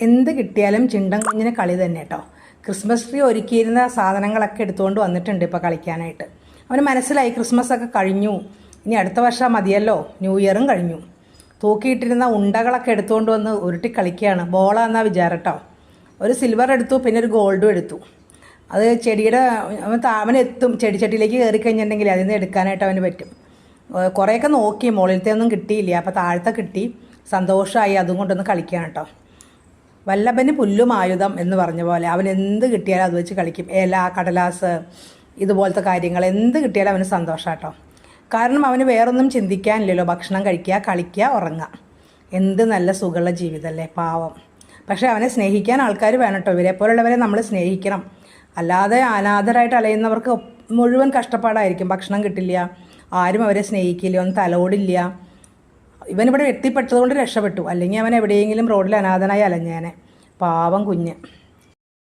എന്ത് കിട്ടിയാലും ചിണ്ടൻ കുഞ്ഞിന് കളി തന്നെ കേട്ടോ. ക്രിസ്മസ് ട്രീ ഒരുക്കിയിരുന്ന സാധനങ്ങളൊക്കെ എടുത്തുകൊണ്ട് വന്നിട്ടുണ്ട് ഇപ്പോൾ കളിക്കാനായിട്ട്. അവന് മനസ്സിലായി ക്രിസ്മസ് ഒക്കെ കഴിഞ്ഞു, ഇനി അടുത്ത വർഷം മതിയല്ലോ, ന്യൂ ഇയറും കഴിഞ്ഞു. തൂക്കിയിട്ടിരുന്ന ഉണ്ടകളൊക്കെ എടുത്തുകൊണ്ട് വന്ന് ഉരുട്ടി കളിക്കുകയാണ്. ബോളാന്നാ വിചാരം കേട്ടോ. ഒരു സിൽവർ എടുത്തു, പിന്നെ ഒരു ഗോൾഡും എടുത്തു. അത് ചെടിയുടെ അവനെത്തും, ചെടിച്ചട്ടിയിലേക്ക് കയറി കഴിഞ്ഞിട്ടുണ്ടെങ്കിൽ അതിൽ നിന്ന് എടുക്കാനായിട്ട് അവന് പറ്റും. കുറേയൊക്കെ നോക്കി, മുകളിലത്തെ ഒന്നും കിട്ടിയില്ല, അപ്പോൾ താഴത്തെ കിട്ടി. സന്തോഷമായി, അതും കൊണ്ടൊന്ന് കളിക്കുകയാണ് കേട്ടോ. വല്ലഭന് പുല്ലും ആയുധം എന്ന് പറഞ്ഞ പോലെ അവൻ എന്ത് കിട്ടിയാലും അത് വെച്ച് കളിക്കും. ഇല, കടലാസ്, ഇതുപോലത്തെ കാര്യങ്ങൾ എന്ത് കിട്ടിയാലും അവന് സന്തോഷം കേട്ടോ. കാരണം അവന് വേറൊന്നും ചിന്തിക്കാനില്ലല്ലോ. ഭക്ഷണം കഴിക്കുക, കളിക്കുക, ഉറങ്ങുക. എന്ത് നല്ല സുഖമുള്ള ജീവിതമല്ലേ, പാവം. പക്ഷേ അവനെ സ്നേഹിക്കാൻ ആൾക്കാർ വേണം കേട്ടോ. ഇവരെപ്പോലുള്ളവരെ നമ്മൾ സ്നേഹിക്കണം. അല്ലാതെ അനാഥരായിട്ട് അലയുന്നവർക്ക് മുഴുവൻ കഷ്ടപ്പാടായിരിക്കും. ഭക്ഷണം കിട്ടില്ല, ആരും അവരെ സ്നേഹിക്കില്ല, ഒന്നും തലോടില്ല. ഇവനിവിടെ എത്തിപ്പെട്ടതുകൊണ്ട് രക്ഷപ്പെട്ടു, അല്ലെങ്കിൽ അവൻ എവിടെയെങ്കിലും റോഡിൽ അനാഥനായി അലഞ്ഞേനെ. പാവം കുഞ്ഞ്.